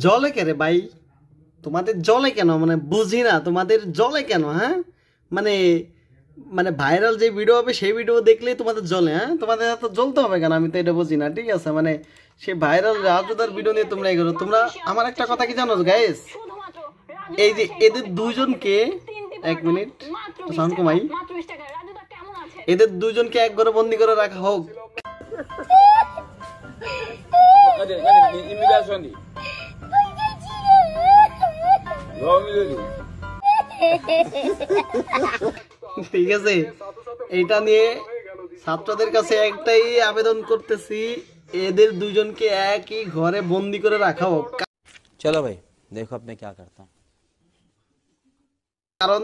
জলে কেরে ভাই, তোমাদের জলে কেন? মানে বুঝি না তোমাদের জলে কেন। হ্যাঁ মানে মানে ভাইরাল যে ভিডিও হবে সেই ভিডিও দেখলেই তোমাদের জলে। হ্যাঁ তোমাদের এত জ্বলতে হবে কেন? আমি তো এটা বুঝি না। ঠিক আছে, মানে সে ভাইরাল রাজুদার ভিডিও নিয়ে তোমরা এগোলো। তোমরা আমার একটা কথা কি জানো গাইস, এই যে এদের দুজনকে, এক মিনিট সাউন্ড কমাই, এদের দুজনকে এক ঘরে বন্দি করে রাখা হোক। ঠিক আছে, এটা নিয়ে ছাত্রদের কাছে একটাই আবেদন করতেছি, এদের দুজনকে একই ঘরে বন্দি করে রাখা হোক। চলো ভাই দেখো আপনি কি করতে। কারণ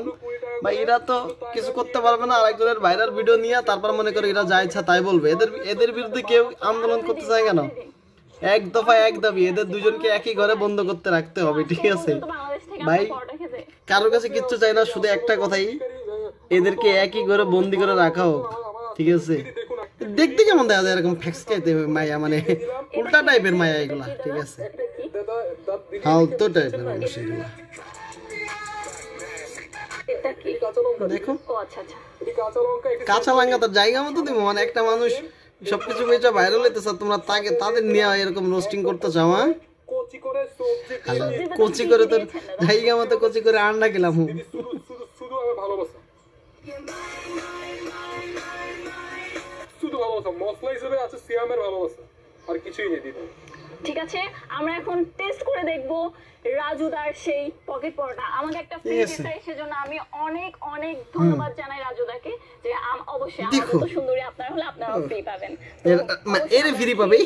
ভাই এরা তো কিছু করতে পারবে না, আরেকজনের ভাইরাল ভিডিও নিয়ে তারপর মনে করে এরা যা ইচ্ছা তাই বলবে। এদের বিরুদ্ধে কেউ আন্দোলন করতে চায় কেন? এক দফা এক দাবি, এদের দুজনকে একই ঘরে বন্ধ করতে রাখতে হবে। ঠিক আছে ভাই, কারোর কাছে কিচ্ছু চাই না, শুধু একটা কথাই, এদেরকে একই ঘরে বন্দি করে রাখা হোক। ঠিক আছে, দেখতে কেমন দেখা যায় এরকম ফ্যাক্স খাইতে মায়া, মানে উল্টা টাইপের মায়া এগুলা। ঠিক আছে, ফালতু টাইপের মানুষ এগুলা। দেখো কাঁচা লঙ্কা তার জায়গা মতো দিব, মানে একটা মানুষ সবকিছু বেচা ভাইরাল হইতেছে, তোমরা তাদের নিয়ে এরকম রোস্টিং করতে চাও। হ্যাঁ কচি করে তোর জায়গা মতো কচি করে আন্ডা খেলাম। ঠিক আছে, আমরা এখন টেস্ট করে দেখব রাজুদার সেই পকেট পরোটা। আমাকে একটা ফ্রি দিয়েছে, সেজন্য আমি অনেক অনেক ধন্যবাদ জানাই রাজুদাকে। যে অবশ্যই আমার মতো সুন্দরী আপনারা হলে আপনারাও ফ্রি পাবেন। এর ফ্রি পাবে,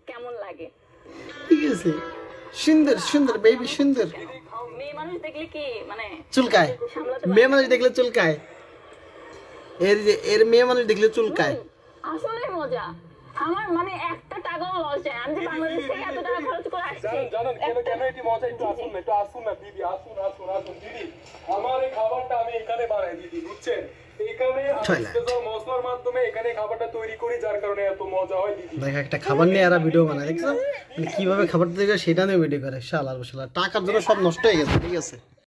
কেমন লাগে? ঠিক আছে, সুন্দর সুন্দর বেবি সুন্দর। মেয়ে মানুষ দেখলে কি মানে চুলকায়, মেয়ে মানুষ দেখলে চুলকায়, এর মেয়ে মানুষ দেখলে চুলকায়। আসলে মজা, আমার মানে একটা টাকাও লস যায়। আমি যে বাংলাদেশ থেকে এত টাকা খরচ করে আসছি, জানেন কেন এটি মজা? একটু আসুন না দিদি, আসুন দিদি, আমার এই খাবারটা আমি এখানে বানাই দিদি, বুঝছেন? এখানে মশলার মাধ্যমে এখানে খাবারটা তৈরি করি, যার কারণে এত মজা হয় দিদি। দেখ একটা খাবার নিয়ে এরা ভিডিও বানায়, দেখছো কিভাবে খাবারটা দেখে সেটা নিয়ে ভিডিও করে। শালা টাকার জন্য সব নষ্ট হয়ে গেছে। ঠিক আছে।